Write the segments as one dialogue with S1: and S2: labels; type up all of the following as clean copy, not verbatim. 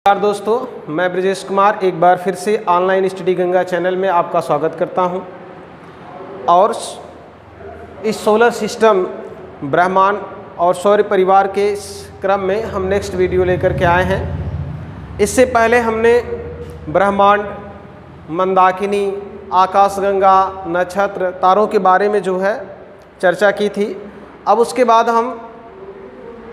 S1: नमस्कार दोस्तों, मैं ब्रजेश कुमार एक बार फिर से ऑनलाइन स्टडी गंगा चैनल में आपका स्वागत करता हूं। और इस सोलर सिस्टम, ब्रह्मांड और सौर परिवार के इस क्रम में हम नेक्स्ट वीडियो लेकर के आए हैं। इससे पहले हमने ब्रह्मांड, मंदाकिनी, आकाशगंगा, नक्षत्र, तारों के बारे में जो है चर्चा की थी। अब उसके बाद हम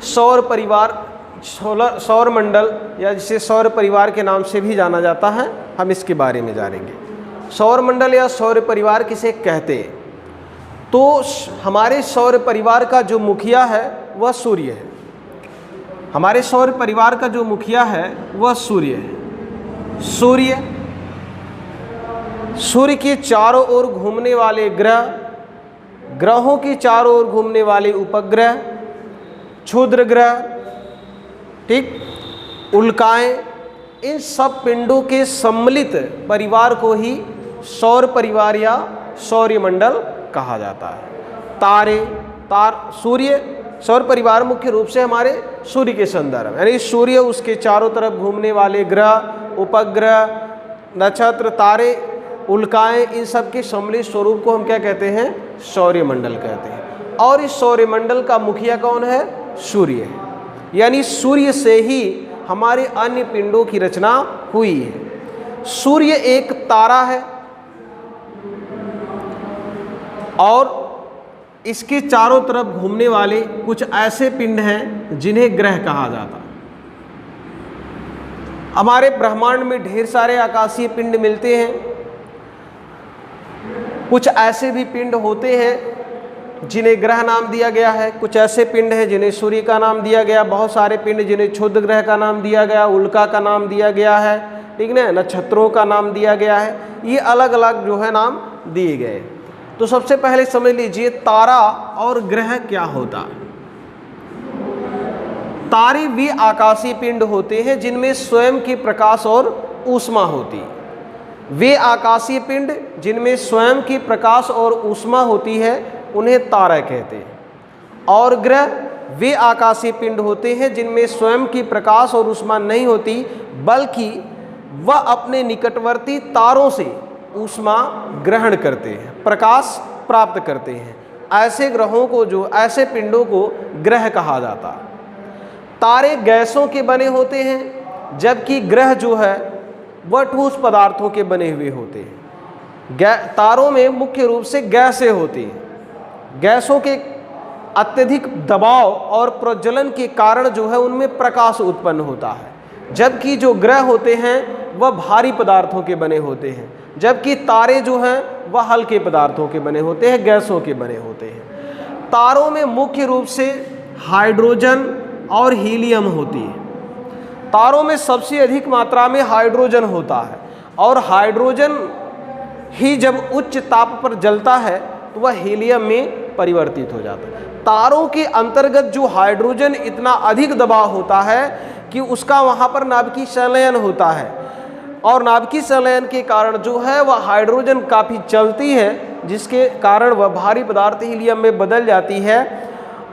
S1: सौर परिवार, सौर मंडल या जिसे सौर परिवार के नाम से भी जाना जाता है, हम इसके बारे में जानेंगे। सौर मंडल या सौर परिवार किसे कहते हैं? तो हमारे सौर परिवार का जो मुखिया है वह सूर्य है। हमारे सौर परिवार का जो मुखिया है वह सूर्य है। सूर्य के चारों ओर घूमने वाले ग्रह, ग्रहों के चारों ओर घूमने वाले उपग्रह, क्षुद्र ग्रह, ठीक, उल्काएं, इन सब पिंडों के सम्मिलित परिवार को ही सौर परिवार या सौरमंडल कहा जाता है। सूर्य, सौर परिवार मुख्य रूप से हमारे सूर्य के संदर्भ, यानी सूर्य, उसके चारों तरफ घूमने वाले ग्रह, उपग्रह, नक्षत्र, तारे, उल्काएं, इन सब के सम्मिलित स्वरूप को हम क्या कहते हैं? सौरमंडल कहते हैं। और इस सौरमंडल का मुखिया कौन है? सूर्य है। यानी सूर्य से ही हमारे अन्य पिंडों की रचना हुई है। सूर्य एक तारा है और इसके चारों तरफ घूमने वाले कुछ ऐसे पिंड हैं जिन्हें ग्रह कहा जाता है। हमारे ब्रह्मांड में ढेर सारे आकाशीय पिंड मिलते हैं। कुछ ऐसे भी पिंड होते हैं जिन्हें ग्रह नाम दिया गया है, कुछ ऐसे पिंड हैं जिन्हें सूर्य का नाम दिया गया, बहुत सारे पिंड जिन्हें क्षुद्र ग्रह का नाम दिया गया, उल्का का नाम दिया गया है, ठीक ना, नक्षत्रों का नाम दिया गया है। ये अलग अलग जो है नाम दिए गए। तो सबसे पहले समझ लीजिए तारा और ग्रह क्या होता है। तारे वे आकाशीय पिंड होते हैं जिनमें स्वयं की प्रकाश और ऊष्मा होती है। वे आकाशीय पिंड जिनमें स्वयं की प्रकाश और ऊष्मा होती है उन्हें तारा कहते हैं। और ग्रह वे आकाशीय पिंड होते हैं जिनमें स्वयं की प्रकाश और ऊष्मा नहीं होती, बल्कि वह अपने निकटवर्ती तारों से ऊष्मा ग्रहण करते हैं, प्रकाश प्राप्त करते हैं। ऐसे ग्रहों को, जो ऐसे पिंडों को ग्रह कहा जाता है। तारे गैसों के बने होते हैं, जबकि ग्रह जो है वह ठोस पदार्थों के बने हुए होते हैं। तारों में मुख्य रूप से गैसें होती हैं। गैसों के अत्यधिक दबाव और प्रज्वलन के कारण जो है उनमें प्रकाश उत्पन्न होता है, जबकि जो ग्रह होते हैं वह भारी पदार्थों के बने होते हैं, जबकि तारे जो हैं वह हल्के पदार्थों के बने होते हैं, गैसों के बने होते हैं। तारों में मुख्य रूप से हाइड्रोजन और हीलियम होती है। तारों में सबसे अधिक मात्रा में हाइड्रोजन होता है, और हाइड्रोजन ही जब उच्च ताप पर जलता है तो वह हीलियम में परिवर्तित हो जाता है। तारों के अंतर्गत जो हाइड्रोजन इतना अधिक दबाव होता है कि उसका वहाँ पर नाभिकीय संलयन होता है, और नाभिकीय संलयन के कारण जो है वह हाइड्रोजन काफ़ी चलती है, जिसके कारण वह भारी पदार्थ हीलियम में बदल जाती है,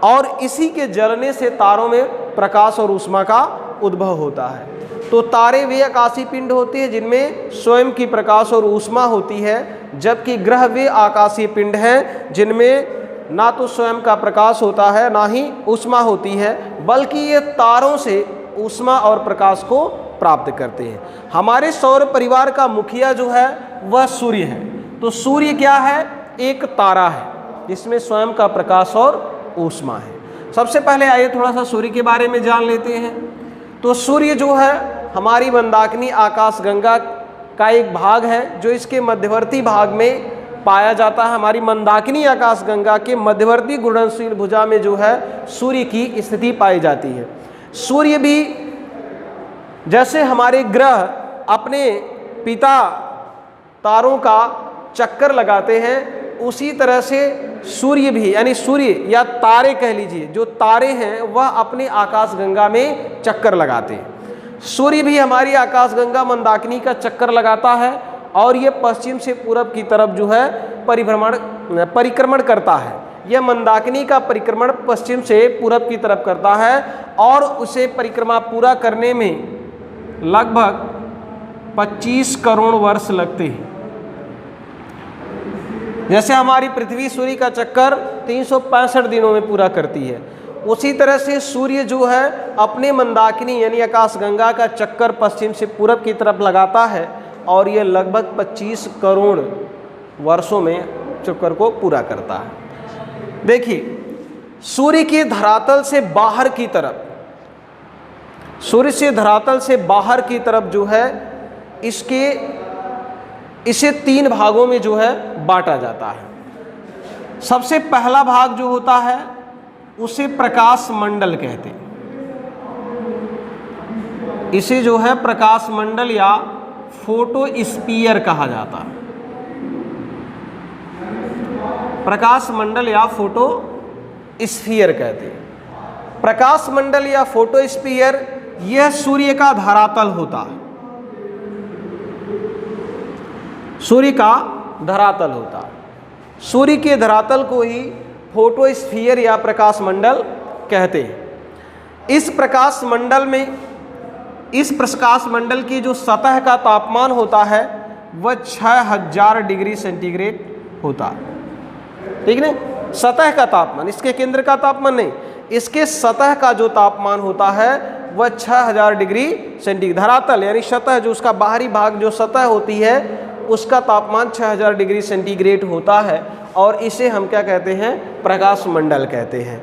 S1: और इसी के जलने से तारों में प्रकाश और ऊष्मा का उद्भव होता है। तो तारे वे आकाशीय पिंड होते हैं जिनमें स्वयं की प्रकाश और ऊष्मा होती है, जबकि ग्रह वे आकाशीय पिंड हैं जिनमें ना तो स्वयं का प्रकाश होता है ना ही ऊष्मा होती है, बल्कि ये तारों से ऊष्मा और प्रकाश को प्राप्त करते हैं। हमारे सौर परिवार का मुखिया जो है वह सूर्य है। तो सूर्य क्या है? एक तारा है जिसमें स्वयं का प्रकाश और ऊष्मा है। सबसे पहले आइए थोड़ा सा सूर्य के बारे में जान लेते हैं। तो सूर्य जो है हमारी मंदाकिनी आकाशगंगा का एक भाग है, जो इसके मध्यवर्ती भाग में पाया जाता है। हमारी मंदाकिनी आकाशगंगा के मध्यवर्ती घूर्णनशील भुजा में जो है सूर्य की स्थिति पाई जाती है। सूर्य भी जैसे हमारे ग्रह अपने पिता तारों का चक्कर लगाते हैं, उसी तरह से सूर्य भी, यानी सूर्य या तारे कह लीजिए, जो तारे हैं वह अपने आकाशगंगा में चक्कर लगाते हैं। सूर्य भी हमारी आकाशगंगा मंदाकिनी का चक्कर लगाता है, और ये पश्चिम से पूरब की तरफ जो है परिक्रमण करता है। यह मंदाकिनी का परिक्रमण पश्चिम से पूरब की तरफ करता है, और उसे परिक्रमा पूरा करने में लगभग 25 करोड़ वर्ष लगते हैं। जैसे हमारी पृथ्वी सूर्य का चक्कर 365 दिनों में पूरा करती है, उसी तरह से सूर्य जो है अपने मंदाकिनी यानी आकाशगंगा का चक्कर पश्चिम से पूरब की तरफ लगाता है और ये लगभग 25 करोड़ वर्षों में चक्कर को पूरा करता है। देखिए, सूर्य के धरातल से बाहर की तरफ, सूर्य से धरातल से बाहर की तरफ जो है इसे 3 भागों में जो है बांटा जाता है। सबसे पहला भाग जो होता है उसे प्रकाश मंडल कहते हैं। इसे जो है प्रकाश मंडल या फोटोस्फीयर कहा जाता है। प्रकाश मंडल या फोटोस्फीयर कहते हैं। प्रकाश मंडल या फोटोस्फीयर यह सूर्य का धरातल होता है। सूर्य का धरातल होता है। सूर्य के धरातल को ही फोटोस्फीयर या प्रकाश मंडल कहते हैं। इस प्रकाश मंडल की जो सतह का तापमान होता है वह 6000 डिग्री सेंटीग्रेड होता है। ठीक है, सतह का तापमान, इसके केंद्र का तापमान नहीं, इसके सतह का जो तापमान होता है वह 6000 डिग्री सेंटीग्रेड, धरातल यानी सतह जो उसका बाहरी भाग जो सतह होती है उसका तापमान 6000 डिग्री सेंटीग्रेड होता है और इसे हम क्या कहते हैं, प्रकाश मंडल कहते हैं।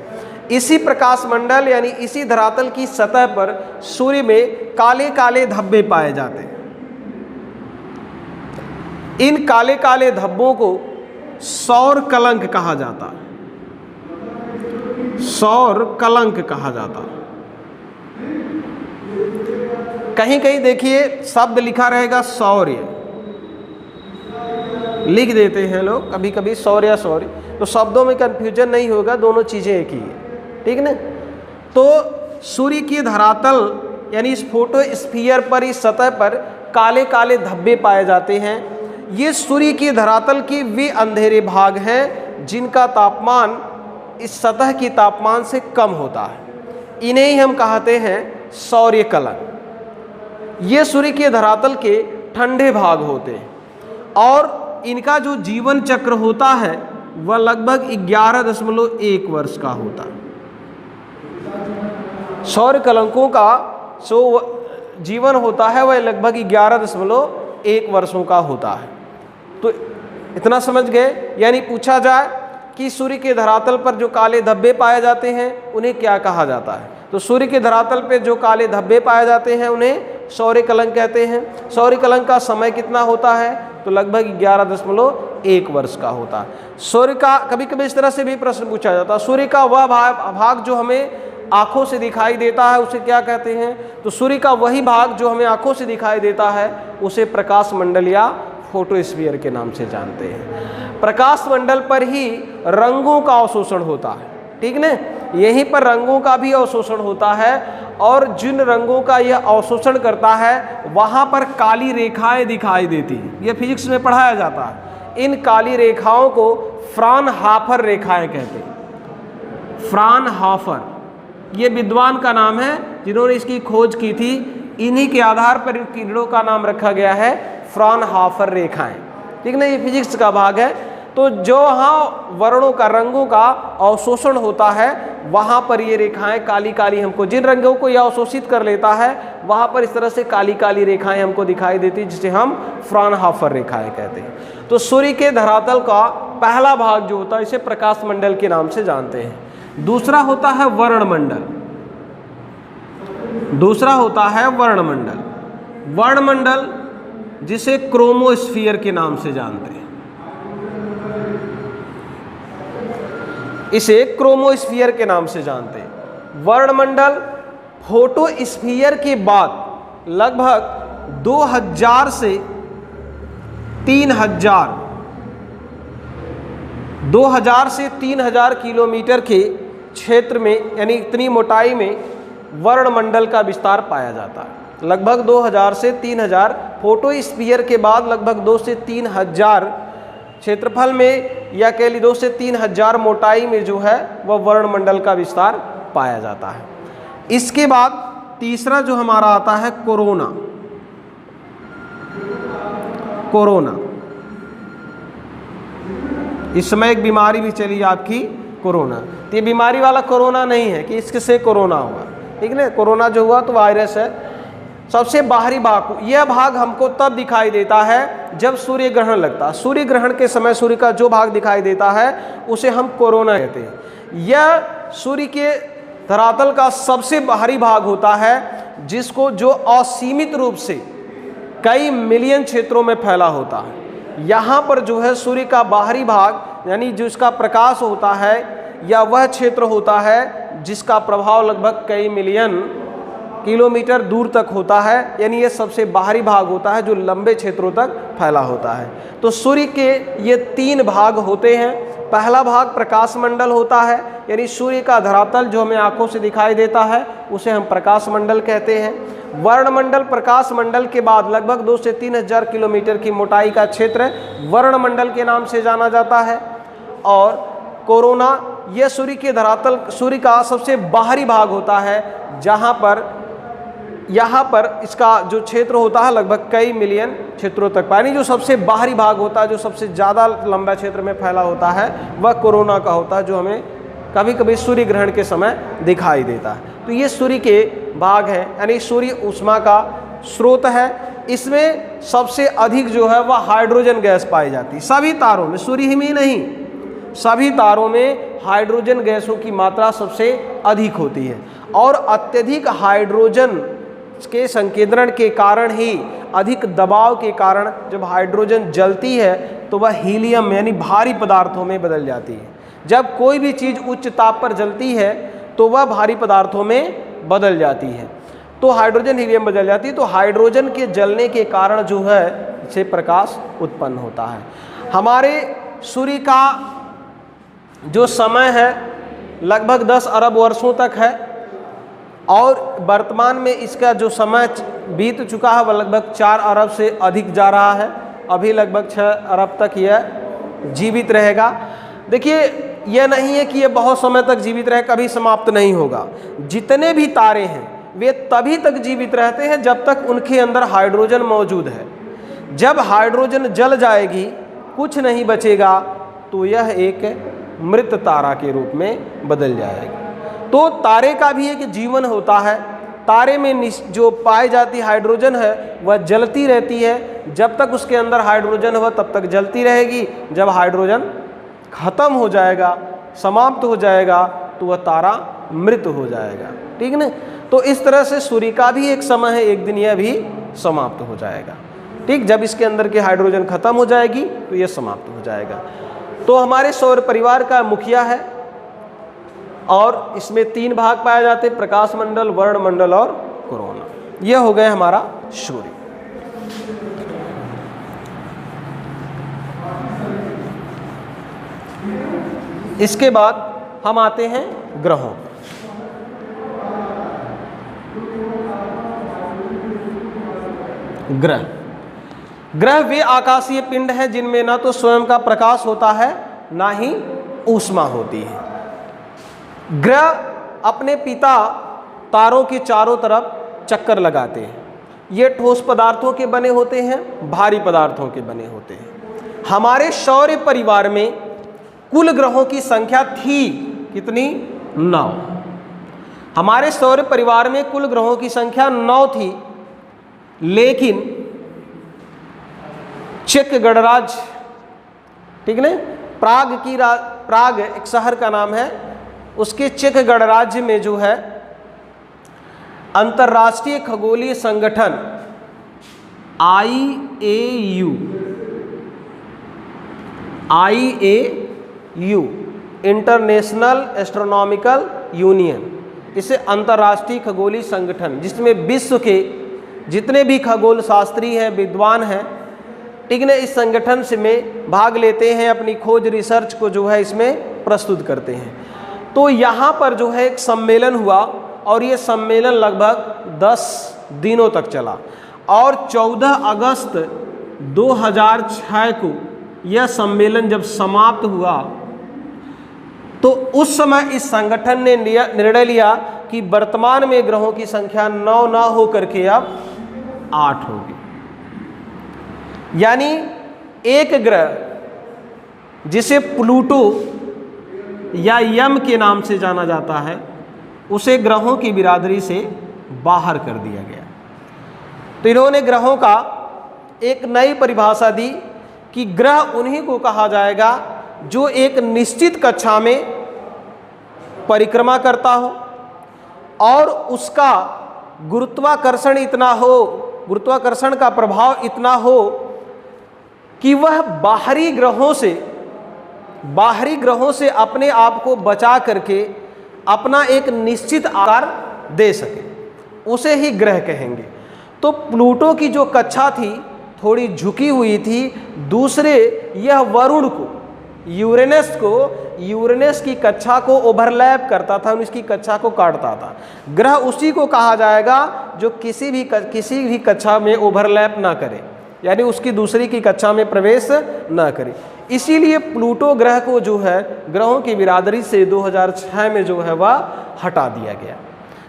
S1: इसी प्रकाश मंडल यानी इसी धरातल की सतह पर सूर्य में काले काले धब्बे पाए जाते हैं। इन काले काले धब्बों को सौर कलंक कहा जाता है। सौर कलंक कहा जाता है। कहीं कहीं देखिए शब्द लिखा रहेगा सौर्य, लिख देते हैं लोग कभी कभी सौर्य सौर्य, तो शब्दों में कंफ्यूजन नहीं होगा, दोनों चीजें एक ही है। ठीक ना। तो सूर्य की धरातल यानी इस फोटोस्फीयर पर, इस सतह पर काले काले धब्बे पाए जाते हैं। ये सूर्य की धरातल के वे अंधेरे भाग हैं जिनका तापमान इस सतह की तापमान से कम होता है। इन्हें ही हम कहते हैं सौर्य कलन। ये सूर्य के धरातल के ठंडे भाग होते हैं और इनका जो जीवन चक्र होता है वह लगभग 11.1 वर्ष का होता है। सौर कलंकों का जो जीवन होता है वह लगभग 11.1 वर्षों का होता है। तो इतना समझ गए। यानी पूछा जाए कि सूर्य के धरातल पर जो काले धब्बे पाए जाते हैं उन्हें क्या कहा जाता है, तो सूर्य के धरातल पर जो काले धब्बे पाए जाते हैं उन्हें सौर्य कलंक कहते हैं। सौर्य कलंक का समय कितना होता है, तो लगभग 11.1 वर्ष का होता है। सूर्य का कभी कभी इस तरह से भी प्रश्न पूछा जाता है, सूर्य का वह भाग जो हमें आंखों से दिखाई देता है उसे क्या कहते हैं, तो सूर्य का वही भाग जो हमें आंखों से दिखाई देता है उसे प्रकाश मंडल या फोटोस्फीयर के नाम से जानते हैं। प्रकाश मंडल पर ही रंगों का अवशोषण होता है। ठीक ना, यहीं पर रंगों का भी अवशोषण होता है और जिन रंगों का यह अवशोषण करता है वहाँ पर काली रेखाएं दिखाई देती हैं। यह फिजिक्स में पढ़ाया जाता है। इन काली रेखाओं को फ्राउनहोफर रेखाएं कहते हैं। फ्राउनहोफर ये विद्वान का नाम है जिन्होंने इसकी खोज की थी। इन्हीं के आधार पर इन किरणों का नाम रखा गया है फ्राउनहोफर रेखाएं। ठीक ना, ये फिजिक्स का भाग है। तो जो वहाँ वर्णों का, रंगों का अवशोषण होता है वहाँ पर ये रेखाएं काली काली हमको, जिन रंगों को यह अवशोषित कर लेता है वहाँ पर इस तरह से काली काली रेखाएं हमको दिखाई देती है, जिसे हम फ्राउनहोफर रेखाएं कहते हैं। तो सूर्य के धरातल का पहला भाग जो होता है इसे प्रकाश मंडल के नाम से जानते हैं। दूसरा होता है वर्णमंडल। दूसरा होता है वर्णमंडल। वर्णमंडल जिसे क्रोमोस्फीयर के नाम से जानते हैं, इसे क्रोमोस्फीयर के नाम से जानते हैं। वर्णमंडल फोटोस्फीयर के बाद लगभग 2000 से 3000 किलोमीटर के क्षेत्र में यानी इतनी मोटाई में वर्णमंडल का विस्तार पाया जाता है। लगभग 2000 से 3000 फोटोस्फीयर के बाद लगभग 2 से 3000 क्षेत्रफल में या कह ली 2 से 3000 मोटाई में जो है वह वर्णमंडल का विस्तार पाया जाता है। इसके बाद तीसरा जो हमारा आता है कोरोना। कोरोना। इस समय एक बीमारी भी चली आपकी कोरोना। तो ये बीमारी वाला कोरोना नहीं है कि इससे कोरोना हुआ, ठीक है। कोरोना जो हुआ तो वायरस है। सबसे बाहरी भाग, यह भाग हमको तब दिखाई देता है जब सूर्य ग्रहण लगता है। सूर्य ग्रहण के समय सूर्य का जो भाग दिखाई देता है उसे हम कोरोना कहते हैं। यह सूर्य के धरातल का सबसे बाहरी भाग होता है जिसको जो असीमित रूप से कई मिलियन क्षेत्रों में फैला होता है। यहाँ पर जो है सूर्य का बाहरी भाग यानी जिसका प्रकाश होता है या वह क्षेत्र होता है जिसका प्रभाव लगभग कई मिलियन किलोमीटर दूर तक होता है, यानी ये सबसे बाहरी भाग होता है जो लंबे क्षेत्रों तक फैला होता है। तो सूर्य के ये 3 भाग होते हैं। पहला भाग प्रकाश मंडल होता है, यानी सूर्य का धरातल जो हमें आंखों से दिखाई देता है उसे हम प्रकाश मंडल कहते हैं। वर्णमंडल, प्रकाश मंडल के बाद लगभग 2 से 3 हजार किलोमीटर की मोटाई का क्षेत्र वर्णमंडल के नाम से जाना जाता है। और कोरोना यह सूर्य के धरातल, सूर्य का सबसे बाहरी भाग होता है जहाँ पर यहाँ पर इसका जो क्षेत्र होता है लगभग कई मिलियन क्षेत्रों तक, यानी जो सबसे बाहरी भाग होता है, जो सबसे ज़्यादा लंबा क्षेत्र में फैला होता है वह कोरोना का होता है, जो हमें कभी कभी सूर्य ग्रहण के समय दिखाई देता है। तो ये सूर्य के भाग हैं, यानी सूर्य ऊष्मा का स्रोत है। इसमें सबसे अधिक जो है वह हाइड्रोजन गैस पाई जाती है सभी तारों में, सूर्य ही में नहीं, सभी तारों में हाइड्रोजन गैसों की मात्रा सबसे अधिक होती है। और अत्यधिक हाइड्रोजन के संकेंद्रण के कारण ही, अधिक दबाव के कारण जब हाइड्रोजन जलती है तो वह हीलियम यानी भारी पदार्थों में बदल जाती है। जब कोई भी चीज़ उच्च ताप पर जलती है तो वह भारी पदार्थों में बदल जाती है, तो हाइड्रोजन हीलियम बदल जाती है। तो हाइड्रोजन के जलने के कारण जो है इसे प्रकाश उत्पन्न होता है। हमारे सूर्य का जो समय है लगभग 10 अरब वर्षों तक है और वर्तमान में इसका जो समय बीत चुका है वह लगभग 4 अरब से अधिक जा रहा है। अभी लगभग 6 अरब तक यह जीवित रहेगा। देखिए, यह नहीं है कि यह बहुत समय तक जीवित रहे, कभी समाप्त नहीं होगा। जितने भी तारे हैं वे तभी तक जीवित रहते हैं जब तक उनके अंदर हाइड्रोजन मौजूद है। जब हाइड्रोजन जल जाएगी, कुछ नहीं बचेगा, तो यह एक मृत तारा के रूप में बदल जाएगा। तो तारे का भी एक जीवन होता है। तारे में जो पाई जाती हाइड्रोजन है वह जलती रहती है। जब तक उसके अंदर हाइड्रोजन हो तब तक जलती रहेगी। जब हाइड्रोजन खत्म हो जाएगा, समाप्त हो जाएगा, तो वह तारा मृत हो जाएगा। ठीक है ना। तो इस तरह से सूर्य का भी एक समय है, एक दिन यह भी समाप्त हो जाएगा। ठीक, जब इसके अंदर की हाइड्रोजन खत्म हो जाएगी तो यह समाप्त हो जाएगा। तो हमारे सौर परिवार का मुखिया है और इसमें 3 भाग पाए जाते हैं, प्रकाश मंडल, वर्ण मंडल और कोरोना। यह हो गया हमारा सूर्य। इसके बाद हम आते हैं ग्रहों। ग्रह वे आकाशीय पिंड हैं जिनमें ना तो स्वयं का प्रकाश होता है ना ही ऊष्मा होती है। ग्रह अपने पिता तारों के चारों तरफ चक्कर लगाते हैं। ये ठोस पदार्थों के बने होते हैं, भारी पदार्थों के बने होते हैं। हमारे सौर परिवार में कुल ग्रहों की संख्या थी कितनी? 9। हमारे सौर परिवार में कुल ग्रहों की संख्या 9 थी, लेकिन चेक गणराज्य, ठीक है, प्राग एक शहर का नाम है, उसके चेक गणराज्य में जो है अंतर्राष्ट्रीय खगोलीय संगठन IAU इंटरनेशनल एस्ट्रोनॉमिकल यूनियन, इसे अंतर्राष्ट्रीय खगोलीय संगठन, जिसमें विश्व के जितने भी खगोल शास्त्री हैं, विद्वान हैं, ठीक है, इस संगठन से में भाग लेते हैं, अपनी खोज रिसर्च को जो है इसमें प्रस्तुत करते हैं। तो यहाँ पर जो है एक सम्मेलन हुआ और ये सम्मेलन लगभग 10 दिनों तक चला और 14 अगस्त 2006 को यह सम्मेलन जब समाप्त हुआ तो उस समय इस संगठन ने निर्णय लिया कि वर्तमान में ग्रहों की संख्या 9 ना हो करके अब 8 होगी। यानी एक ग्रह जिसे प्लूटो या यम के नाम से जाना जाता है, उसे ग्रहों की बिरादरी से बाहर कर दिया गया। तो इन्होंने ग्रहों का एक नई परिभाषा दी कि ग्रह उन्हीं को कहा जाएगा जो एक निश्चित कक्षा में परिक्रमा करता हो और उसका गुरुत्वाकर्षण इतना हो, गुरुत्वाकर्षण का प्रभाव इतना हो कि वह बाहरी ग्रहों से अपने आप को बचा करके अपना एक निश्चित आकार दे सके, उसे ही ग्रह कहेंगे। तो प्लूटो की जो कक्षा थी थोड़ी झुकी हुई थी, दूसरे यह वरुण को, यूरेनस की कक्षा को ओवरलैप करता था, उसकी कक्षा को काटता था। ग्रह उसी को कहा जाएगा जो किसी भी कक्षा में ओवरलैप ना करे, यानी उसकी दूसरी की कक्षा में प्रवेश ना करे। इसीलिए प्लूटो ग्रह को जो है ग्रहों की बिरादरी से 2006 में जो है वह हटा दिया गया।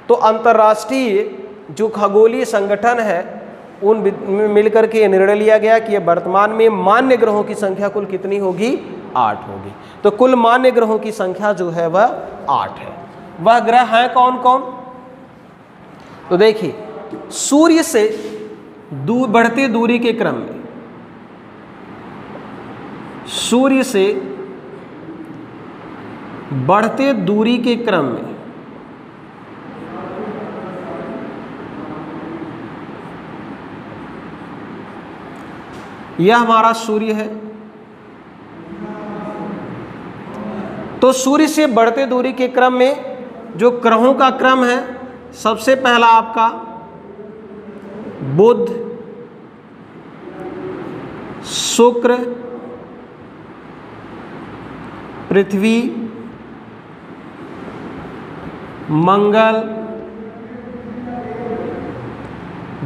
S1: तो अंतर्राष्ट्रीय जो खगोलीय संगठन है उन मिलकर के निर्णय लिया गया कि ये वर्तमान में मान्य ग्रहों की संख्या कुल कितनी होगी, 8 होगी। तो कुल मान्य ग्रहों की संख्या जो है वह 8 है। वह ग्रह हैं कौन कौन? तो देखिए, सूर्य से बढ़ते दूरी के क्रम में, सूर्य से बढ़ते दूरी के क्रम में यह हमारा सूर्य है। तो सूर्य से बढ़ते दूरी के क्रम में जो ग्रहों का क्रम है, सबसे पहला आपका बुध, शुक्र, पृथ्वी, मंगल,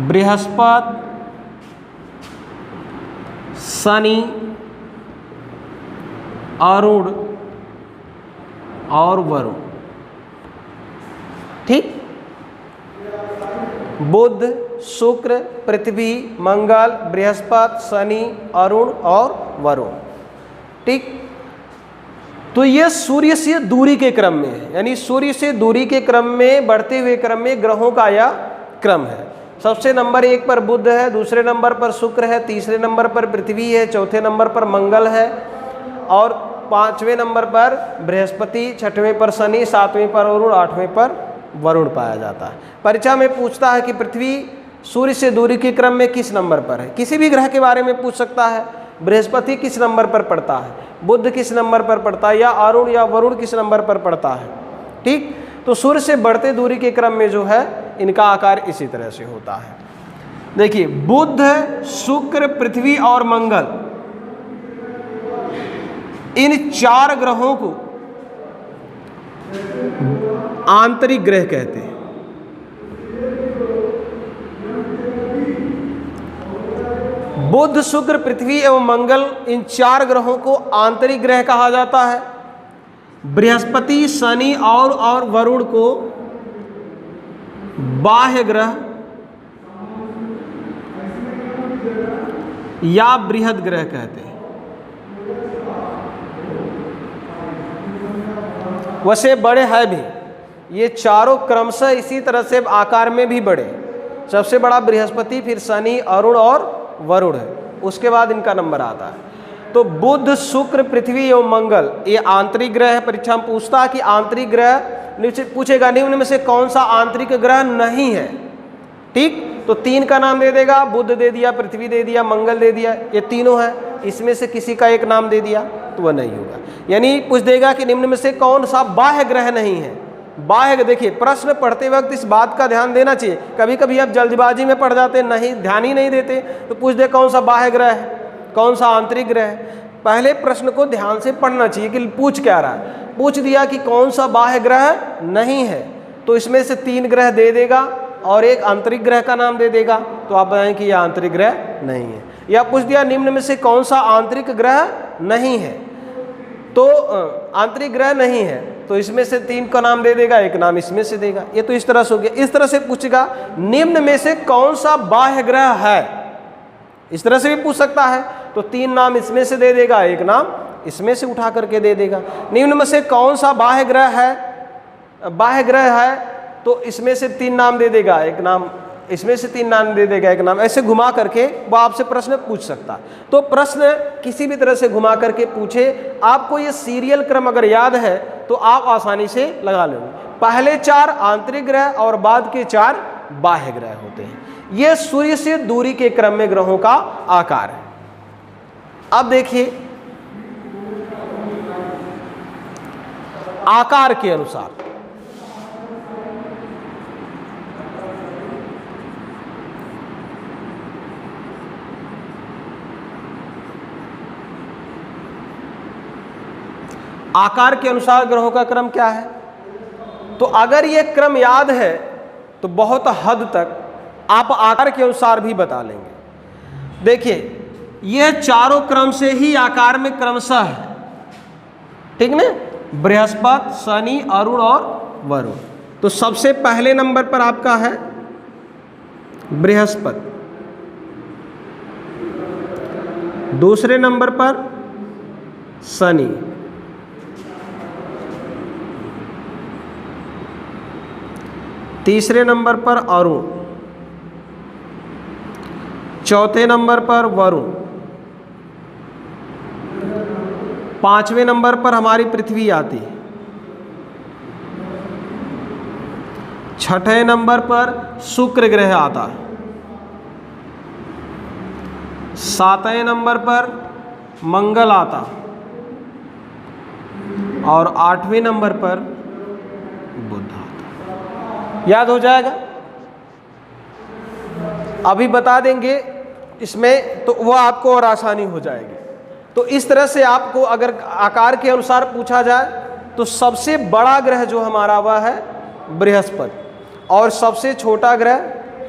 S1: बृहस्पति, शनि, अरुण और वरुण। ठीक, बुध, शुक्र, पृथ्वी, मंगल, बृहस्पति, शनि, अरुण और वरुण। ठीक, तो यह सूर्य से दूरी के क्रम में है, यानी सूर्य से दूरी के क्रम में, बढ़ते हुए क्रम में ग्रहों का यह क्रम है। सबसे नंबर 1 पर बुध है, दूसरे नंबर पर शुक्र है, तीसरे नंबर पर पृथ्वी है, चौथे नंबर पर मंगल है और 5वें नंबर पर बृहस्पति, 6वें पर शनि, 7वें पर अरुण, 8वें पर वरुण पाया जाता है। परीक्षा में पूछता है कि पृथ्वी सूर्य से दूरी के क्रम में किस नंबर पर है। किसी भी ग्रह के बारे में पूछ सकता है। बृहस्पति किस नंबर पर पड़ता है, बुध किस नंबर पर पड़ता है, या अरुण या वरुण किस नंबर पर पड़ता है। ठीक, तो सूर्य से बढ़ते दूरी के क्रम में जो है इनका आकार इसी तरह से होता है। देखिए, बुध, शुक्र, पृथ्वी और मंगल, इन 4 ग्रहों को आंतरिक ग्रह कहते हैं। बुध, शुक्र, पृथ्वी एवं मंगल, इन 4 ग्रहों को आंतरिक ग्रह कहा जाता है। बृहस्पति, शनि और वरुण को बाह्य ग्रह या बृहद ग्रह कहते हैं। वैसे बड़े हैं भी ये चारों क्रमशः इसी तरह से आकार में भी बड़े। सबसे बड़ा बृहस्पति, फिर शनि, अरुण और वरुण है, उसके बाद इनका नंबर आता है। तो बुध, शुक्र, पृथ्वी एवं मंगल ये आंतरिक ग्रह है। परीक्षा में पूछता है कि आंतरिक ग्रह, पूछेगा निम्न में से कौन सा आंतरिक ग्रह नहीं है। ठीक, तो 3 का नाम दे देगा, बुध दे दिया, पृथ्वी दे दिया, मंगल दे दिया, ये तीनों है, इसमें से किसी का एक नाम दे दिया तो वह नहीं होगा। यानी पूछ देगा कि निम्न में से कौन सा बाह्य ग्रह नहीं है। बाह्य, देखिए प्रश्न पढ़ते वक्त इस बात का ध्यान देना चाहिए। कभी कभी आप जल्दबाजी में पढ़ जाते, नहीं ध्यान ही नहीं देते, तो पूछ दे कौन सा बाह्य ग्रह है, कौन सा आंतरिक ग्रह है। पहले प्रश्न को ध्यान से पढ़ना चाहिए कि पूछ क्या रहा है। पूछ दिया कि कौन सा बाह्य ग्रह नहीं है, तो इसमें से 3 ग्रह दे देगा और एक आंतरिक ग्रह का नाम दे देगा, तो आप बताएं कि यह आंतरिक ग्रह नहीं है। या पूछ दिया निम्न में से कौन सा आंतरिक ग्रह नहीं है, तो आंतरिक ग्रह नहीं है, तो इसमें से 3 का नाम दे देगा, एक नाम इसमें से देगा। ये तो इस तरह से हो गया। इस तरह से पूछेगा निम्न में से कौन सा बाह्य ग्रह है, इस तरह से भी पूछ सकता है। तो 3 नाम इसमें से दे देगा, 1 नाम इसमें से उठा करके दे देगा। निम्न में से कौन सा बाह्य ग्रह है, तो इसमें से 3 नाम दे देगा, 1 नाम इसमें से 3 नाम दे देगा, 1 नाम, ऐसे घुमा करके वो आपसे प्रश्न पूछ सकता है। तो प्रश्न किसी भी तरह से घुमा करके पूछे, आपको ये सीरियल क्रम अगर याद है तो आप आसानी से लगा लेंगे। पहले 4 आंतरिक ग्रह और बाद के 4 बाह्य ग्रह होते हैं। यह सूर्य से दूरी के क्रम में ग्रहों का आकार है। अब देखिए आकार के अनुसार ग्रहों का क्रम क्या है। तो अगर यह क्रम याद है तो बहुत हद तक आप आकार के अनुसार भी बता लेंगे। देखिए यह चारों क्रम से ही आकार में क्रमशः है, ठीक ना, बृहस्पति, शनि, अरुण और वरुण। तो सबसे पहले नंबर पर आपका है बृहस्पति, दूसरे नंबर पर शनि, तीसरे नंबर पर अरुण, चौथे नंबर पर वरुण, 5वें नंबर पर हमारी पृथ्वी आती है, 6ठे नंबर पर शुक्र ग्रह आता है, 7वें नंबर पर मंगल आता और 8वें नंबर पर बुध आता। याद हो जाएगा, अभी बता देंगे इसमें तो वह आपको और आसानी हो जाएगी। तो इस तरह से आपको अगर आकार के अनुसार पूछा जाए तो सबसे बड़ा ग्रह जो हमारा वह है बृहस्पति और सबसे छोटा ग्रह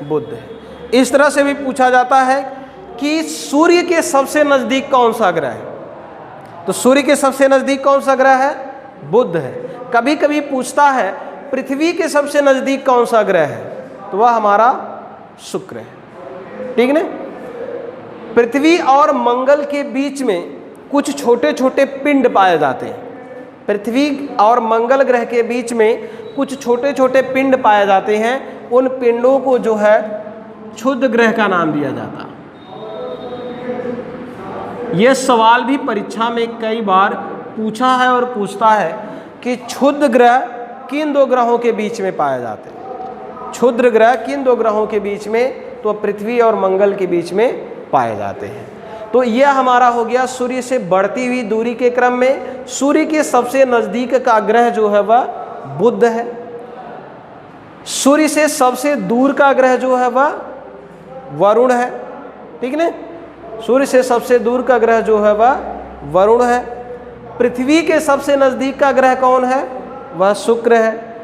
S1: बुध है। इस तरह से भी पूछा जाता है कि सूर्य के सबसे नज़दीक कौन सा ग्रह है, तो सूर्य के सबसे नज़दीक कौन सा ग्रह है, बुध है। कभी कभी पूछता है पृथ्वी के सबसे नज़दीक कौन सा ग्रह है, तो वह हमारा शुक्र है, ठीक ना। पृथ्वी और मंगल के बीच में कुछ छोटे छोटे पिंड पाए जाते हैं। पृथ्वी और मंगल ग्रह के बीच में कुछ छोटे छोटे पिंड पाए जाते हैं। उन पिंडों को जो है क्षुद्र ग्रह का नाम दिया जाता है। यह सवाल भी परीक्षा में कई बार पूछा है और पूछता है कि क्षुद्र ग्रह किन 2 ग्रहों के बीच में पाए जाते हैं। क्षुद्र ग्रह किन 2 ग्रहों के बीच में, तो पृथ्वी और मंगल के बीच में पाए जाते हैं। तो यह हमारा हो गया सूर्य से बढ़ती हुई दूरी के क्रम में सूर्य के सबसे नज़दीक का ग्रह जो है वह बुध है। सूर्य से सबसे दूर का ग्रह जो है वह वरुण है, ठीक ना। सूर्य से सबसे दूर का ग्रह जो है वह वरुण है। पृथ्वी के सबसे नज़दीक का ग्रह कौन है, वह शुक्र है।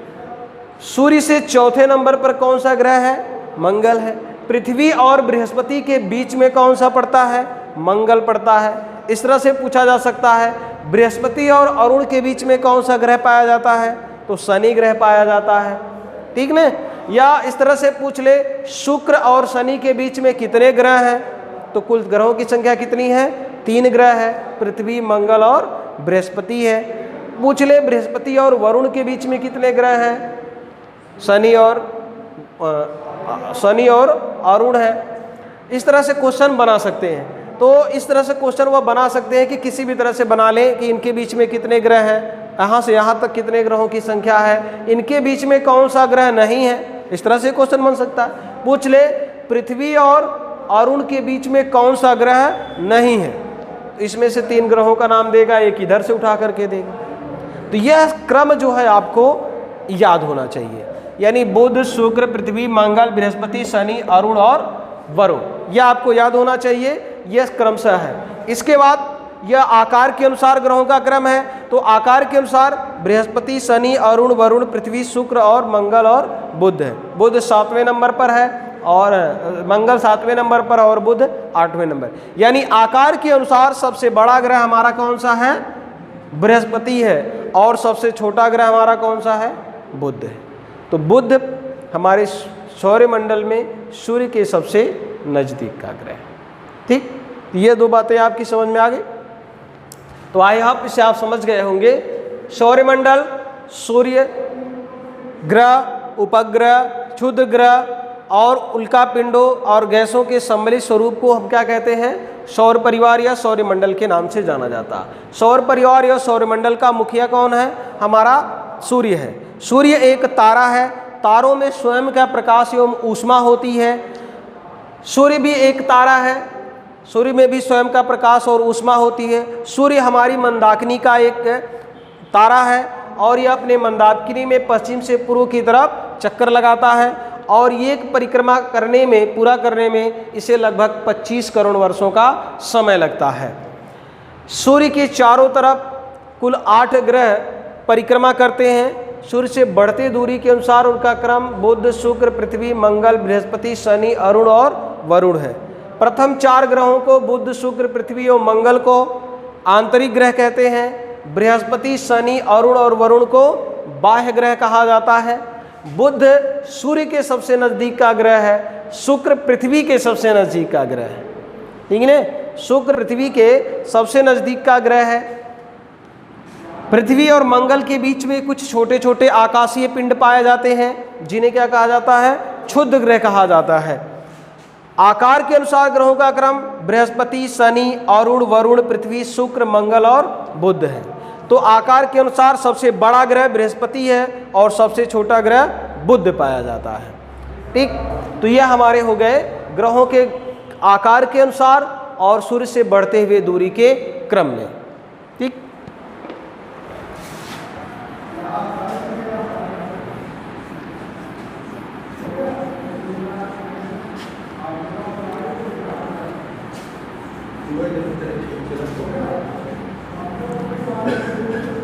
S1: सूर्य से चौथे नंबर पर कौन सा ग्रह है, मंगल है। पृथ्वी और बृहस्पति के बीच में कौन सा पड़ता है, मंगल पड़ता है। इस तरह से पूछा जा सकता है बृहस्पति और अरुण के बीच में कौन सा ग्रह पाया जाता है, तो शनि ग्रह पाया जाता है, ठीक ना। या इस तरह से पूछ ले शुक्र और शनि के बीच में कितने ग्रह हैं, तो कुल ग्रहों की संख्या कितनी है, 3 ग्रह है, पृथ्वी, मंगल और बृहस्पति है। पूछ ले बृहस्पति और वरुण के बीच में कितने ग्रह हैं, शनि और अरुण है। इस तरह से क्वेश्चन बना सकते हैं। तो इस तरह से क्वेश्चन वह बना सकते हैं कि किसी भी तरह से बना लें कि इनके बीच में कितने ग्रह हैं, यहाँ से यहाँ तक कितने ग्रहों की संख्या है, इनके बीच में कौन सा ग्रह नहीं है। इस तरह से क्वेश्चन बन सकता है। पूछ ले पृथ्वी और अरुण के बीच में कौन सा ग्रह नहीं है, इसमें से 3 ग्रहों का नाम देगा, एक इधर से उठा करके देगा। तो यह क्रम जो है आपको याद होना चाहिए, यानी बुध, शुक्र, पृथ्वी, मंगल, बृहस्पति, शनि, अरुण और वरुण, यह आपको याद होना चाहिए। यह क्रमशः है। इसके बाद यह आकार के अनुसार ग्रहों का क्रम है। तो आकार के अनुसार बृहस्पति, शनि, अरुण, वरुण, पृथ्वी, शुक्र और मंगल और बुध है। बुध 7वें नंबर पर है और मंगल 7वें नंबर पर और बुध 8वें नंबर। यानी आकार के अनुसार सबसे बड़ा ग्रह हमारा कौन सा है, बृहस्पति है, और सबसे छोटा ग्रह हमारा कौन सा है, बुध है। तो बुध हमारे सौरमंडल में सूर्य के सबसे नज़दीक का ग्रह है। ठीक, ये दो बातें आपकी समझ में आ गई। तो आई होप इसे आप समझ गए होंगे। सौरमंडल, सूर्य, ग्रह, उपग्रह, क्षुद्र ग्रह और उल्का पिंडों और गैसों के सम्मिलित स्वरूप को हम क्या कहते हैं? सौर परिवार या सौरमंडल के नाम से जाना जाता है। सौर परिवार या सौरमंडल का मुखिया कौन है? हमारा सूर्य है। सूर्य एक तारा है, तारों में स्वयं का प्रकाश एवं ऊष्मा होती है। सूर्य भी एक तारा है, सूर्य में भी स्वयं का प्रकाश और ऊष्मा होती है। सूर्य हमारी मंदाकिनी का एक तारा है और यह अपने मंदाकिनी में पश्चिम से पूर्व की तरफ चक्कर लगाता है और ये एक परिक्रमा करने में, पूरा करने में इसे लगभग 25 करोड़ वर्षों का समय लगता है। सूर्य के चारों तरफ कुल 8 ग्रह परिक्रमा करते हैं। सूर्य से बढ़ते दूरी के अनुसार उनका क्रम बुध, शुक्र, पृथ्वी, मंगल, बृहस्पति, शनि, अरुण और वरुण है। प्रथम 4 ग्रहों को बुध, शुक्र, पृथ्वी और मंगल को आंतरिक ग्रह कहते हैं। बृहस्पति, शनि, अरुण और वरुण को बाह्य ग्रह कहा जाता है। बुध सूर्य के सबसे नजदीक का ग्रह है, शुक्र पृथ्वी के सबसे नजदीक का ग्रह है। ठीक है ना, शुक्र पृथ्वी के सबसे नजदीक का ग्रह है। पृथ्वी और मंगल के बीच में कुछ छोटे छोटे आकाशीय पिंड पाए जाते हैं जिन्हें क्या कहा जाता है? क्षुद्र ग्रह कहा जाता है। आकार के अनुसार ग्रहों का क्रम बृहस्पति, शनि, अरुण, वरुण, पृथ्वी, शुक्र, मंगल और बुध है। तो आकार के अनुसार सबसे बड़ा ग्रह बृहस्पति है और सबसे छोटा ग्रह बुध पाया जाता है। ठीक, तो यह हमारे हो गए ग्रहों के आकार के अनुसार और सूर्य से बढ़ते हुए दूरी के क्रम में। ठीक,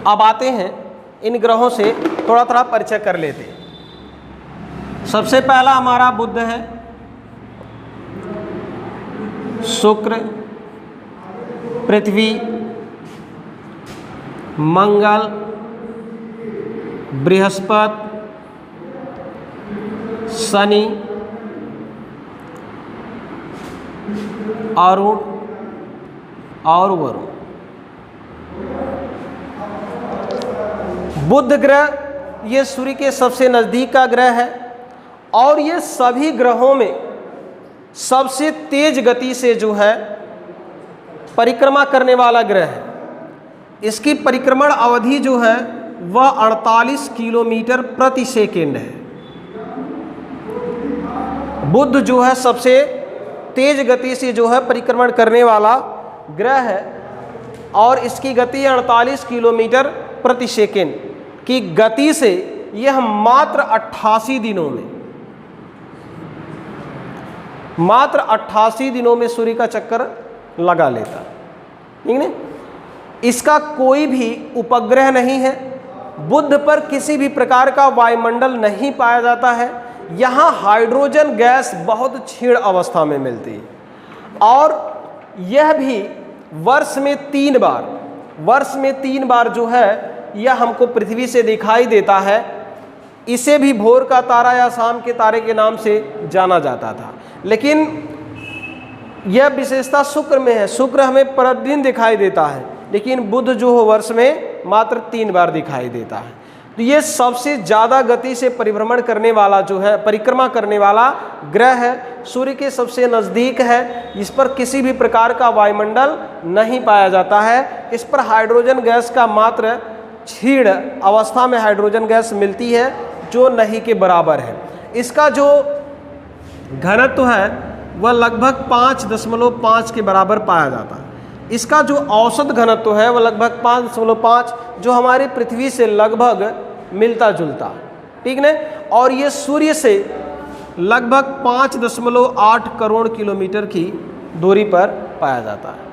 S1: अब आते हैं इन ग्रहों से थोड़ा थोड़ा परिचय कर लेते हैं। सबसे पहला हमारा बुध है, शुक्र, पृथ्वी, मंगल, बृहस्पति, शनि, अरुण और वरुण। बुध ग्रह ये सूर्य के सबसे नज़दीक का ग्रह है और ये सभी ग्रहों में सबसे तेज गति से जो है परिक्रमा करने वाला ग्रह है। इसकी परिक्रमण अवधि जो है वह 48 किलोमीटर प्रति सेकेंड है। बुध जो है सबसे तेज गति से जो है परिक्रमण करने वाला ग्रह है और इसकी गति 48 किलोमीटर प्रति सेकेंड की गति से यह मात्र 88 दिनों में, मात्र 88 दिनों में सूर्य का चक्कर लगा लेता। ठीक है, इसका कोई भी उपग्रह नहीं है। बुध पर किसी भी प्रकार का वायुमंडल नहीं पाया जाता है। यहाँ हाइड्रोजन गैस बहुत क्षीण अवस्था में मिलती है और यह भी वर्ष में 3 बार जो है यह हमको पृथ्वी से दिखाई देता है। इसे भी भोर का तारा या शाम के तारे के नाम से जाना जाता था, लेकिन यह विशेषता शुक्र में है। शुक्र हमें प्रतिदिन दिखाई देता है, लेकिन बुध जो हो वर्ष में मात्र 3 बार दिखाई देता है। तो ये सबसे ज़्यादा गति से परिभ्रमण करने वाला जो है, परिक्रमा करने वाला ग्रह है, सूर्य के सबसे नज़दीक है। इस पर किसी भी प्रकार का वायुमंडल नहीं पाया जाता है। इस पर हाइड्रोजन गैस का मात्र क्षीण अवस्था में हाइड्रोजन गैस मिलती है जो नहीं के बराबर है। इसका जो घनत्व है वह लगभग 5.5 के बराबर पाया जाता है। इसका जो औसत घनत्व है वह लगभग 5.5, जो हमारी पृथ्वी से लगभग मिलता जुलता। ठीक है, और ये सूर्य से लगभग 5.8 करोड़ किलोमीटर की दूरी पर पाया जाता है।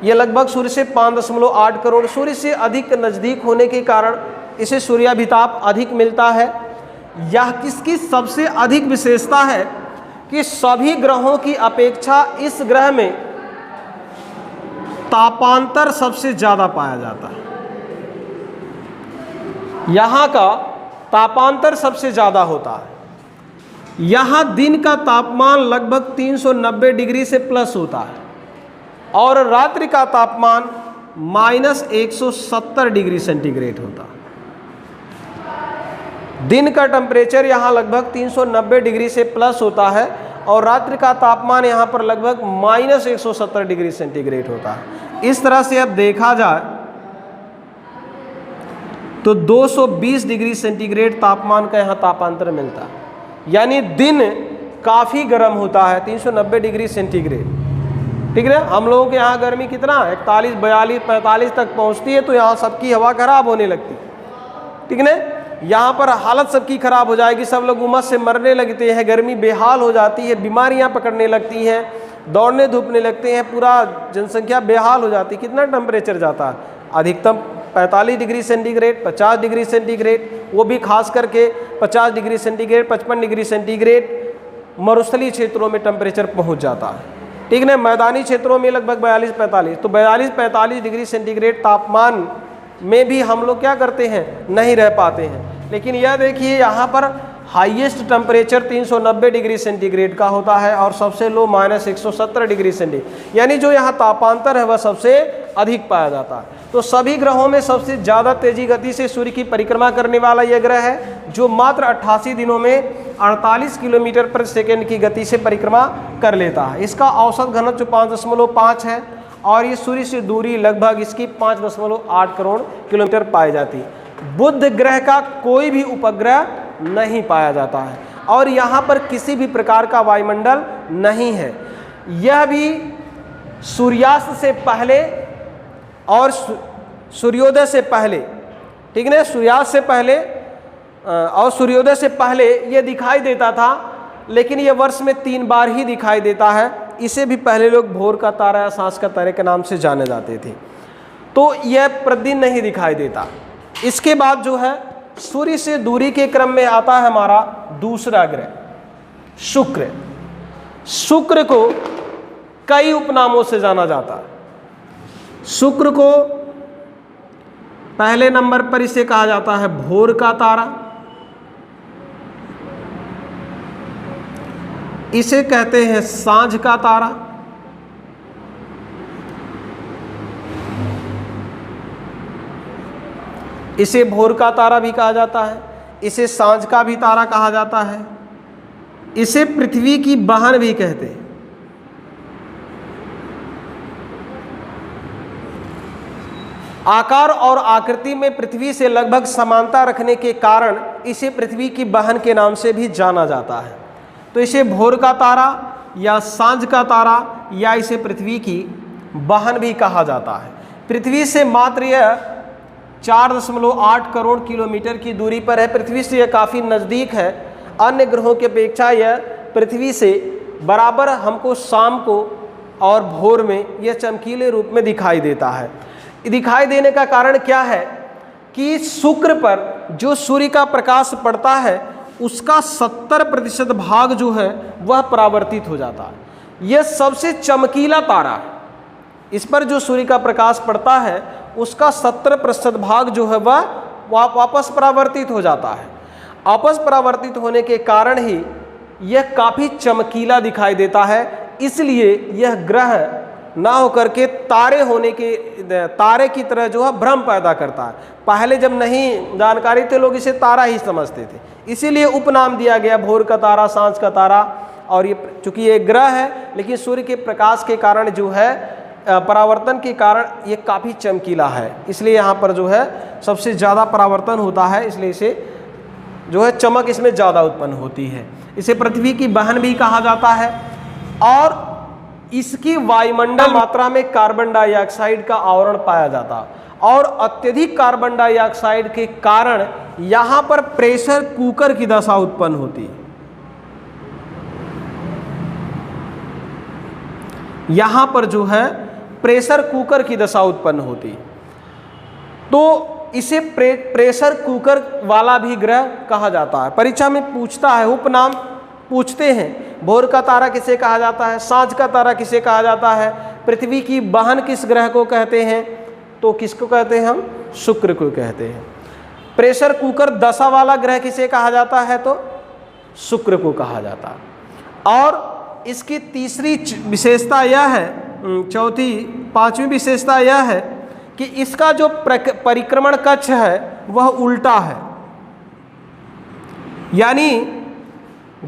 S1: ये लगभग सूर्य से 5.8 करोड़, सूर्य से अधिक नज़दीक होने के कारण इसे सूर्याभिताप अधिक मिलता है। यह किसकी सबसे अधिक विशेषता है कि सभी ग्रहों की अपेक्षा इस ग्रह में तापांतर सबसे ज़्यादा पाया जाता है। यहाँ का तापांतर सबसे ज़्यादा होता है। यहाँ दिन का तापमान लगभग 390 डिग्री से प्लस होता है। और रात्रि का तापमान -170 डिग्री सेंटीग्रेड होता। दिन का टेम्परेचर यहाँ लगभग 390 डिग्री से प्लस होता है और रात्रि का तापमान यहाँ पर लगभग -170 डिग्री सेंटीग्रेड होता है। इस तरह से अब देखा जाए तो 220 डिग्री सेंटीग्रेड तापमान का यहाँ तापांतर मिलता है, यानी दिन काफ़ी गर्म होता है 390 डिग्री सेंटीग्रेड। ठीक है, हम लोगों के यहाँ गर्मी कितना 41, 42, 45 तक पहुँचती है, तो यहाँ सबकी हवा खराब होने लगती। ठीक है, यहाँ पर हालत सबकी खराब हो जाएगी, सब लोग उमस से मरने लगते हैं, गर्मी बेहाल हो जाती है, बीमारियाँ पकड़ने लगती हैं, दौड़ने धूपने लगते हैं, पूरा जनसंख्या बेहाल हो जाती है। कितना टेम्परेचर जाता है? अधिकतम 45 डिग्री सेंटीग्रेड, 50 डिग्री सेंटीग्रेड, वो भी खास करके 50 डिग्री सेंटीग्रेड, 55 डिग्री सेंटीग्रेड मरुस्थलीय क्षेत्रों में टेम्परेचर पहुँच जाता है। ठीक है, मैदानी क्षेत्रों में लगभग 42-45, तो 42-45 डिग्री सेंटीग्रेड तापमान में भी हम लोग क्या करते हैं, नहीं रह पाते हैं। लेकिन यह देखिए यहाँ पर हाईएस्ट टेम्परेचर 390 डिग्री सेंटीग्रेड का होता है और सबसे लो -170 डिग्री सेंटीग्रेड, यानी जो यहाँ तापांतर है वह सबसे अधिक पाया जाता है। तो सभी ग्रहों में सबसे ज़्यादा तेजी गति से सूर्य की परिक्रमा करने वाला यह ग्रह है, जो मात्र 88 दिनों में 48 किलोमीटर प्रति सेकेंड की गति से परिक्रमा कर लेता है। इसका औसत घनत्व 5.5 है और ये सूर्य से दूरी लगभग इसकी 5.8 करोड़ किलोमीटर पाई जाती है। बुध ग्रह का कोई भी उपग्रह नहीं पाया जाता है और यहाँ पर किसी भी प्रकार का वायुमंडल नहीं है। यह भी सूर्यास्त से पहले और सूर्योदय से पहले, ठीक है, सूर्यास्त से पहले और सूर्योदय से पहले यह दिखाई देता था, लेकिन यह वर्ष में 3 बार ही दिखाई देता है। इसे भी पहले लोग भोर का तारा या सांझ का तारे के नाम से जाने जाते थे। तो यह प्रतिदिन नहीं दिखाई देता। इसके बाद जो है सूर्य से दूरी के क्रम में आता है हमारा दूसरा ग्रह शुक्र। शुक्र को कई उपनामों से जाना जाता है। शुक्र को पहले नंबर पर इसे कहा जाता है भोर का तारा, इसे कहते हैं सांझ का तारा, इसे भोर का तारा भी कहा जाता है, इसे सांझ का भी तारा कहा जाता है, इसे पृथ्वी की बहन भी कहते हैं। आकार और आकृति में पृथ्वी से लगभग समानता रखने के कारण इसे पृथ्वी की बहन के नाम से भी जाना जाता है। तो इसे भोर का तारा या सांझ का तारा या इसे पृथ्वी की बहन भी कहा जाता है। पृथ्वी से मात्र यह 4.8 करोड़ किलोमीटर की दूरी पर है। पृथ्वी से यह काफ़ी नज़दीक है। अन्य ग्रहों की अपेक्षा यह पृथ्वी से बराबर हमको शाम को और भोर में यह चमकीले रूप में दिखाई देता है। दिखाई देने का कारण क्या है कि शुक्र पर जो सूर्य का प्रकाश पड़ता है उसका 70% भाग जो है वह परावर्तित हो जाता है। यह सबसे चमकीला तारा है। इस पर जो सूर्य का प्रकाश पड़ता है उसका 70% भाग जो है वह वापस परावर्तित हो जाता है। आपस परावर्तित होने के कारण ही यह काफ़ी चमकीला दिखाई देता है। इसलिए यह ग्रह ना होकर के तारे की तरह जो है भ्रम पैदा करता है। पहले जब नहीं जानकारी थे लोग इसे तारा ही समझते थे, इसीलिए उपनाम दिया गया भोर का तारा, सांझ का तारा। और ये चूंकि ये ग्रह है लेकिन सूर्य के प्रकाश के कारण जो है परावर्तन के कारण ये काफ़ी चमकीला है, इसलिए यहाँ पर जो है सबसे ज़्यादा परावर्तन होता है, इसलिए इसे जो है चमक इसमें ज़्यादा उत्पन्न होती है। इसे पृथ्वी की बहन भी कहा जाता है और इसकी वायुमंडल मात्रा में कार्बन डाइऑक्साइड का आवरण पाया जाता है और अत्यधिक कार्बन डाइऑक्साइड के कारण यहाँ पर प्रेशर कुकर की दशा उत्पन्न होती है। यहाँ पर जो है प्रेशर कुकर की दशा उत्पन्न होती है, तो इसे प्रेशर कुकर वाला भी ग्रह कहा जाता है। परीक्षा में पूछता है, उपनाम पूछते हैं, भोर का तारा किसे कहा जाता है, सांझ का तारा किसे कहा जाता है, पृथ्वी की बहन किस ग्रह को कहते हैं, तो किसको कहते हैं हम, शुक्र को कहते हैं। प्रेशर कुकर दशा वाला ग्रह किसे कहा जाता है, तो शुक्र को कहा जाता है। और इसकी तीसरी विशेषता यह है पांचवी विशेषता यह है कि इसका जो परिक्रमण कक्ष है वह उल्टा है, यानी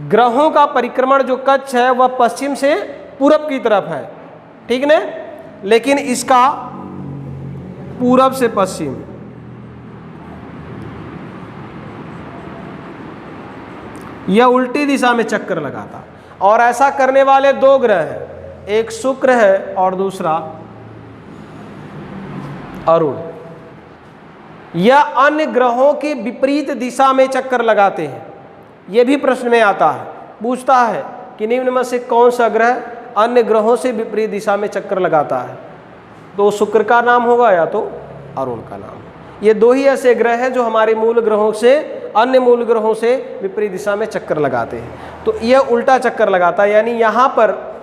S1: ग्रहों का परिक्रमण जो कक्ष है वह पश्चिम से पूरब की तरफ है, ठीक ना, लेकिन इसका पूरब से पश्चिम। यह उल्टी दिशा में चक्कर लगाता, और ऐसा करने वाले दो ग्रह हैं, एक शुक्र है और दूसरा अरुण। यह अन्य ग्रहों के विपरीत दिशा में चक्कर लगाते हैं। यह भी प्रश्न में आता है, पूछता है कि निम्न में से कौन सा ग्रह अन्य ग्रहों से विपरीत दिशा में चक्कर लगाता है, तो शुक्र का नाम होगा या तो अरुण का नाम। ये दो ही ऐसे ग्रह हैं जो हमारे मूल ग्रहों से, अन्य मूल ग्रहों से विपरीत दिशा में चक्कर लगाते हैं। तो यह उल्टा चक्कर लगाता है, यानी यहाँ पर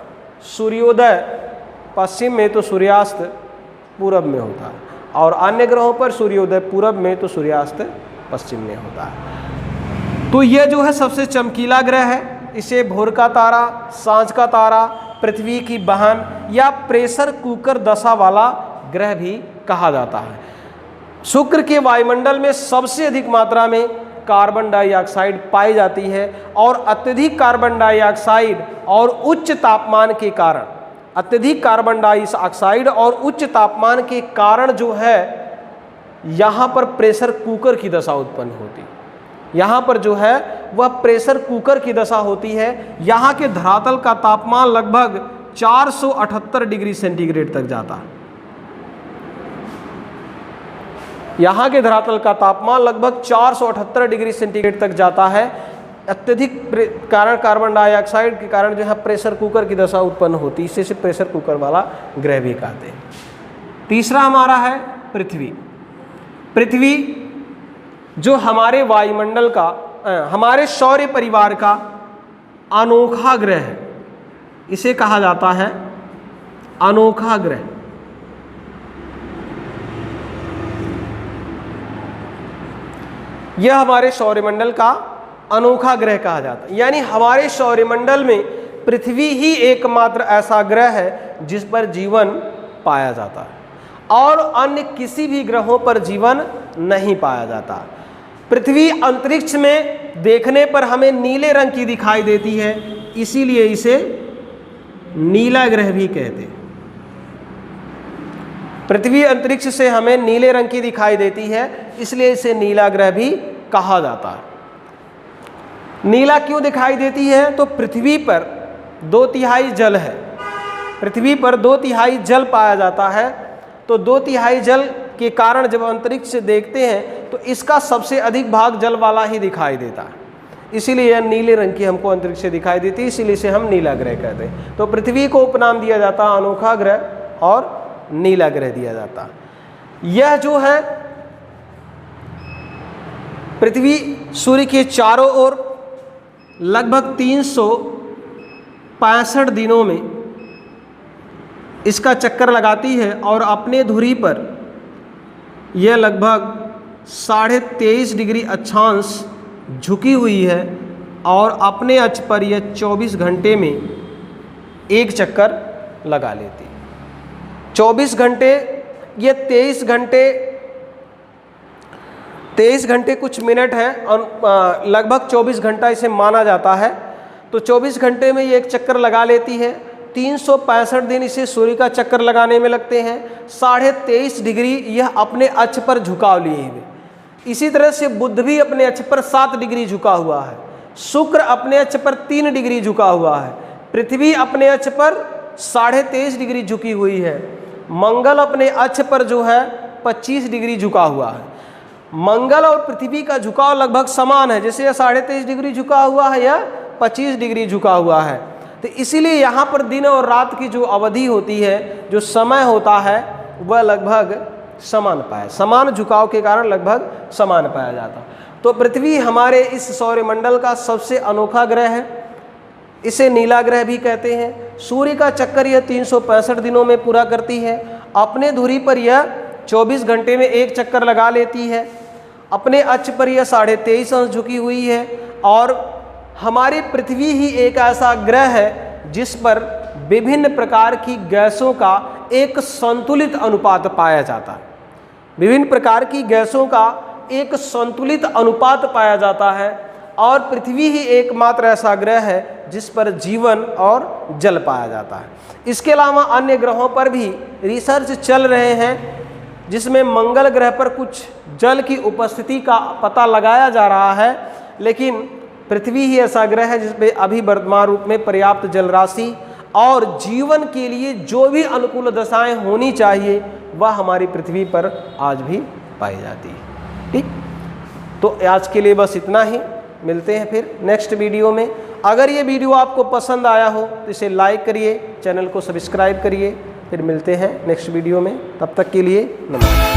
S1: सूर्योदय पश्चिम में तो सूर्यास्त पूरब में होता है, और अन्य ग्रहों पर सूर्योदय पूरब में तो सूर्यास्त पश्चिम में होता है। तो यह जो है सबसे चमकीला ग्रह है। इसे भोर का तारा, सांझ का तारा, पृथ्वी की बहन या प्रेशर कुकर दशा वाला ग्रह भी कहा जाता है। शुक्र के वायुमंडल में सबसे अधिक मात्रा में कार्बन डाइऑक्साइड पाई जाती है, और अत्यधिक कार्बन डाइऑक्साइड और उच्च तापमान के कारण, अत्यधिक कार्बन डाइऑक्साइड और उच्च तापमान के कारण जो है यहाँ पर प्रेशर कुकर की दशा उत्पन्न होती है। यहाँ पर जो है वह प्रेशर कुकर की दशा होती है। यहाँ के धरातल का तापमान लगभग 478 डिग्री सेंटीग्रेड तक जाता है। यहाँ के धरातल का तापमान लगभग 478 डिग्री सेंटीग्रेड तक जाता है। अत्यधिक कारण कार्बन डाइऑक्साइड के कारण जो है प्रेशर कुकर की दशा उत्पन्न होती है, इसे प्रेशर कुकर वाला ग्रह भी कहते हैं। तीसरा हमारा है पृथ्वी। पृथ्वी जो हमारे वायुमंडल का, हमारे सौर परिवार का अनोखा ग्रह है, इसे कहा जाता है अनोखा ग्रह। यह हमारे सौरमंडल का अनोखा ग्रह कहा जाता है, यानी हमारे सौरमंडल में पृथ्वी ही एकमात्र ऐसा ग्रह है जिस पर जीवन पाया जाता है, और अन्य किसी भी ग्रहों पर जीवन नहीं पाया जाता। पृथ्वी अंतरिक्ष में देखने पर हमें नीले रंग की दिखाई देती है, इसीलिए इसे नीला ग्रह भी कहते हैं। पृथ्वी अंतरिक्ष से हमें नीले रंग की दिखाई देती है, इसलिए इसे नीला ग्रह भी कहा जाता है। नीला क्यों दिखाई देती है? तो पृथ्वी पर 2/3 जल है, पृथ्वी पर 2/3 जल पाया जाता है। तो 2/3 जल के कारण जब अंतरिक्ष से देखते हैं तो इसका सबसे अधिक भाग जल वाला ही दिखाई देता है, इसीलिए यह नीले रंग की हमको अंतरिक्ष से दिखाई देती है, इसीलिए इसे हम नीला ग्रह कहते हैं। तो पृथ्वी को उपनाम दिया जाता है अनोखा ग्रह और नीला ग्रह दिया जाता। यह जो है पृथ्वी सूर्य के चारों ओर लगभग 365 दिनों में इसका चक्कर लगाती है, और अपने धुरी पर यह लगभग 23.5 डिग्री अक्षांश झुकी हुई है, और अपने अक्ष पर यह 24 घंटे में एक चक्कर लगा लेती है। 24 घंटे, ये 23 घंटे कुछ मिनट हैं, और लगभग 24 घंटा इसे माना जाता है। तो 24 घंटे में ये एक चक्कर लगा लेती है। 365 दिन इसे सूर्य का चक्कर लगाने में लगते हैं। 23.5 डिग्री यह अपने अक्ष पर झुकाव लिए हुए। इसी तरह से बुध भी अपने अक्ष पर 7 डिग्री झुका हुआ है, शुक्र अपने अक्ष पर 3 डिग्री झुका हुआ है, पृथ्वी अपने अक्ष पर 23.5 डिग्री झुकी हुई है, मंगल अपने अक्ष पर जो है 25 डिग्री झुका हुआ है। मंगल और पृथ्वी का झुकाव लगभग समान है, जैसे यह 23.5 डिग्री झुका हुआ है या 25 डिग्री झुका हुआ है। तो इसीलिए यहाँ पर दिन और रात की जो अवधि होती है, जो समय होता है, वह लगभग समान झुकाव के कारण लगभग समान पाया जाता। तो पृथ्वी हमारे इस सौरमंडल का सबसे अनोखा ग्रह है, इसे नीला ग्रह भी कहते हैं। सूर्य का चक्कर यह 365 दिनों में पूरा करती है। अपने धुरी पर यह 24 घंटे में एक चक्कर लगा लेती है। अपने अक्ष पर यह 23.5 अंश झुकी हुई है, और हमारी पृथ्वी ही एक ऐसा ग्रह है जिस पर विभिन्न प्रकार की गैसों का एक संतुलित अनुपात पाया जाता है। विभिन्न प्रकार की गैसों का एक संतुलित अनुपात पाया जाता है और पृथ्वी ही एकमात्र ऐसा ग्रह है जिस पर जीवन और जल पाया जाता है। इसके अलावा अन्य ग्रहों पर भी रिसर्च चल रहे हैं, जिसमें मंगल ग्रह पर कुछ जल की उपस्थिति का पता लगाया जा रहा है, लेकिन पृथ्वी ही ऐसा ग्रह है जिसमें अभी वर्तमान रूप में पर्याप्त जल राशि और जीवन के लिए जो भी अनुकूल दशाएं होनी चाहिए वह हमारी पृथ्वी पर आज भी पाई जाती है। ठीक, तो आज के लिए बस इतना ही। मिलते हैं फिर नेक्स्ट वीडियो में। अगर ये वीडियो आपको पसंद आया हो तो इसे लाइक करिए, चैनल को सब्सक्राइब करिए। फिर मिलते हैं नेक्स्ट वीडियो में, तब तक के लिए नमस्कार।